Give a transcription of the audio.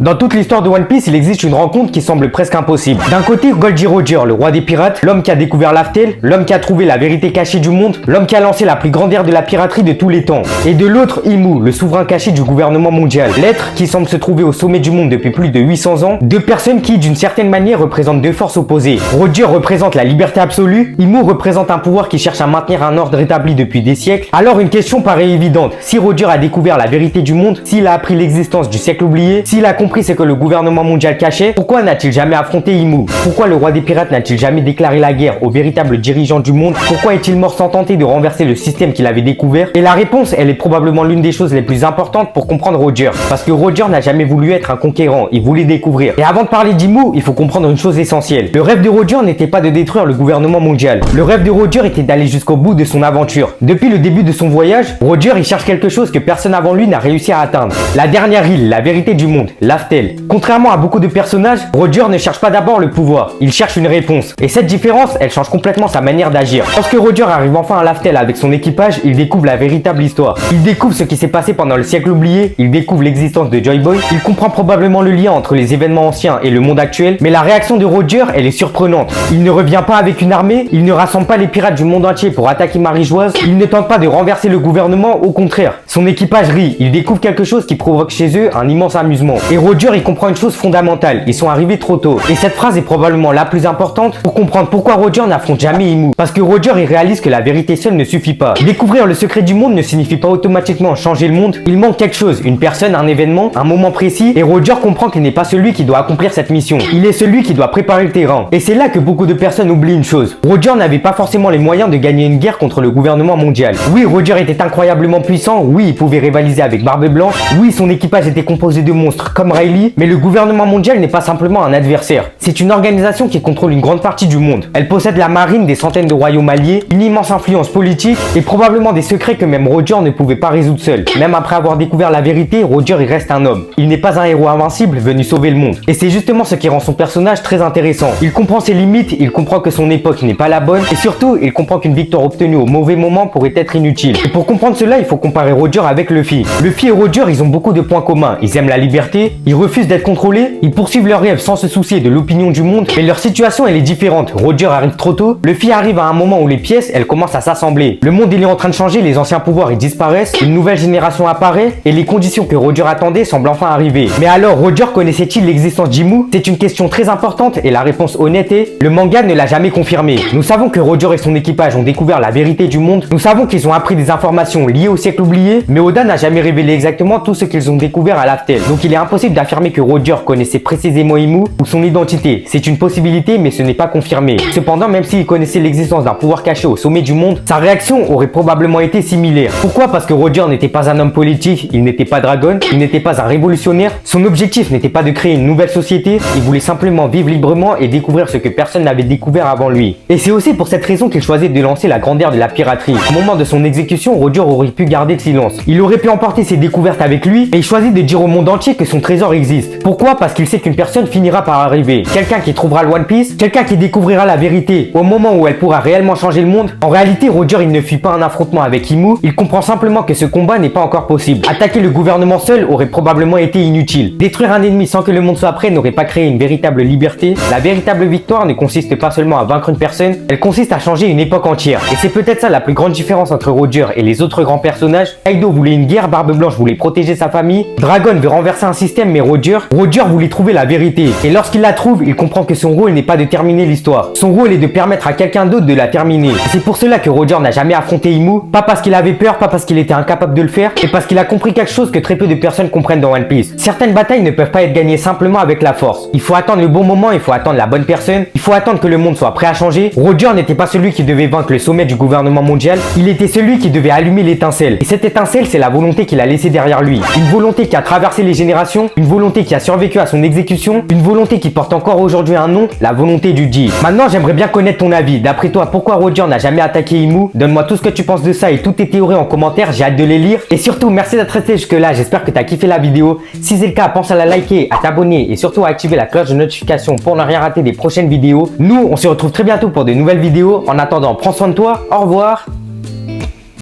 Dans toute l'histoire de One Piece, il existe une rencontre qui semble presque impossible. D'un côté, Goldie Roger, le roi des pirates, l'homme qui a découvert l'Aftel, l'homme qui a trouvé la vérité cachée du monde, l'homme qui a lancé la plus grande ère de la piraterie de tous les temps. Et de l'autre, Imu, le souverain caché du gouvernement mondial. L'être qui semble se trouver au sommet du monde depuis plus de 800 ans. Deux personnes qui, d'une certaine manière, représentent deux forces opposées. Roger représente la liberté absolue, Imu représente un pouvoir qui cherche à maintenir un ordre établi depuis des siècles. Alors une question paraît évidente. Si Roger a découvert la vérité du monde, s'il a appris l'existence du siècle oublié, s'il a compris ce que le gouvernement mondial cachait, pourquoi n'a-t-il jamais affronté Imu? Pourquoi le roi des pirates n'a-t-il jamais déclaré la guerre aux véritables dirigeants du monde? Pourquoi est-il mort sans tenter de renverser le système qu'il avait découvert? Et la réponse, elle est probablement l'une des choses les plus importantes pour comprendre Roger. Parce que Roger n'a jamais voulu être un conquérant, il voulait découvrir. Et avant de parler d'Imu, il faut comprendre une chose essentielle. Le rêve de Roger n'était pas de détruire le gouvernement mondial. Le rêve de Roger était d'aller jusqu'au bout de son aventure. Depuis le début de son voyage, Roger il cherche quelque chose que personne avant lui n'a réussi à atteindre. La dernière île, la vérité du monde, l'Aftel. Contrairement à beaucoup de personnages, Roger ne cherche pas d'abord le pouvoir, il cherche une réponse. Et cette différence, elle change complètement sa manière d'agir. Lorsque Roger arrive enfin à l'Aftel avec son équipage, il découvre la véritable histoire. Il découvre ce qui s'est passé pendant le siècle oublié, il découvre l'existence de Joy Boy, il comprend probablement le lien entre les événements anciens et le monde actuel, mais la réaction de Roger, elle est surprenante. Il ne revient pas avec une armée, il ne rassemble pas les pirates du monde entier pour attaquer Marie-Joise, il ne tente pas de renverser le gouvernement, au contraire. Son équipage rit, il découvre quelque chose qui provoque chez eux un immense amusement. Et Roger, il comprend une chose fondamentale, ils sont arrivés trop tôt. Et cette phrase est probablement la plus importante pour comprendre pourquoi Roger n'affronte jamais Imu. Parce que Roger, il réalise que la vérité seule ne suffit pas. Découvrir le secret du monde ne signifie pas automatiquement changer le monde. Il manque quelque chose, une personne, un événement, un moment précis. Et Roger comprend qu'il n'est pas celui qui doit accomplir cette mission. Il est celui qui doit préparer le terrain. Et c'est là que beaucoup de personnes oublient une chose. Roger n'avait pas forcément les moyens de gagner une guerre contre le gouvernement mondial. Oui, Roger était incroyablement puissant. Oui, il pouvait rivaliser avec Barbe Blanche. Oui, son équipage était composé de monstres comme Riley. Mais le gouvernement mondial n'est pas simplement un adversaire. C'est une organisation qui contrôle une grande partie du monde. Elle possède la marine, des centaines de royaumes alliés, une immense influence politique et probablement des secrets que même Roger ne pouvait pas résoudre seul. Même après avoir découvert la vérité, Roger il reste un homme. Il n'est pas un héros invincible venu sauver le monde. Et c'est justement ce qui rend son personnage très intéressant. Il comprend ses limites, il comprend que son époque n'est pas la bonne et surtout il comprend qu'une victoire obtenue au mauvais moment pourrait être inutile. Et pour comprendre cela, il faut comparer Roger avec Luffy. Luffy et Roger, ils ont beaucoup de points communs. Ils aiment la liberté, ils refusent d'être contrôlés, ils poursuivent leurs rêves sans se soucier de l'opinion du monde, mais leur situation elle est différente. Roger arrive trop tôt, Luffy arrive à un moment où les pièces elles commencent à s'assembler. Le monde il est en train de changer, les anciens pouvoirs ils disparaissent, une nouvelle génération apparaît et les conditions que Roger attendait semblent enfin arriver. Mais alors Roger connaissait-il l'existence d'Imu? C'est une question très importante et la réponse honnête est le manga ne l'a jamais confirmé. Nous savons que Roger et son équipage ont découvert la vérité du monde, nous savons qu'ils ont appris des informations liées au siècle oublié, mais Oda n'a jamais révélé exactement tout ce qu'ils ont découvert à l'Aftel. Donc il est impossible d'affirmer que Roger connaissait précisément Imu ou son identité. C'est une possibilité mais ce n'est pas confirmé. Cependant, même s'il connaissait l'existence d'un pouvoir caché au sommet du monde, sa réaction aurait probablement été similaire. Pourquoi? Parce que Roger n'était pas un homme politique, il n'était pas dragon, il n'était pas un révolutionnaire. Son objectif n'était pas de créer une nouvelle société, il voulait simplement vivre librement et découvrir ce que personne n'avait découvert avant lui. Et c'est aussi pour cette raison qu'il choisit de lancer la grande ère de la piraterie. Au moment de son exécution, Roger aurait pu garder le silence. Il aurait pu emporter ses découvertes avec lui et il choisit de dire au monde entier que son trésor existe. Pourquoi? Parce qu'il sait qu'une personne finira par arriver. Quelqu'un qui trouvera le One Piece, quelqu'un qui découvrira la vérité au moment où elle pourra réellement changer le monde. En réalité, Roger il ne fuit pas un affrontement avec Imu, il comprend simplement que ce combat n'est pas encore possible. Attaquer le gouvernement seul aurait probablement été inutile. Détruire un ennemi sans que le monde soit prêt n'aurait pas créé une véritable liberté. La véritable victoire ne consiste pas seulement à vaincre une personne, elle consiste à changer une époque entière. Et c'est peut-être ça la plus grande différence entre Roger et les autres grands personnages. Kaido voulait une guerre, Barbe Blanche voulait protéger sa famille, Dragon veut renverser un système, mais Roger voulait trouver la vérité. Et lorsqu'il la trouve, il comprend que son rôle n'est pas de terminer l'histoire. Son rôle est de permettre à quelqu'un d'autre de la terminer. Et c'est pour cela que Roger n'a jamais affronté Imu, pas parce qu'il avait peur, pas parce qu'il était incapable de le faire, mais parce qu'il a compris quelque chose que très peu de personnes comprennent dans One Piece. Certaines batailles ne peuvent pas être gagnées simplement avec la force. Il faut attendre le bon moment, il faut attendre la bonne personne, il faut attendre que le monde soit prêt à changer. Roger n'était pas celui qui devait vaincre le sommet du gouvernement mondial, il était celui qui devait allumer l'étincelle. Et cette étincelle, c'est la volonté qu'il a laissée derrière lui. Une volonté qui a traversé les générations, une volonté qui a survécu à son exécution, une volonté qui porte encore aujourd'hui un nom, la volonté du Ji. Maintenant, j'aimerais bien connaître ton avis. D'après toi, pourquoi Roger n'a jamais attaqué Imu? Donne-moi tout ce que tu penses de ça et toutes tes théories en commentaire, j'ai hâte de les lire. Et surtout, merci d'être resté jusque là, j'espère que tu as kiffé la vidéo. Si c'est le cas, pense à la liker, à t'abonner et surtout à activer la cloche de notification pour ne rien rater des prochaines vidéos. Nous, on se retrouve très bientôt pour de nouvelles vidéos. En attendant, prends soin de toi, au revoir.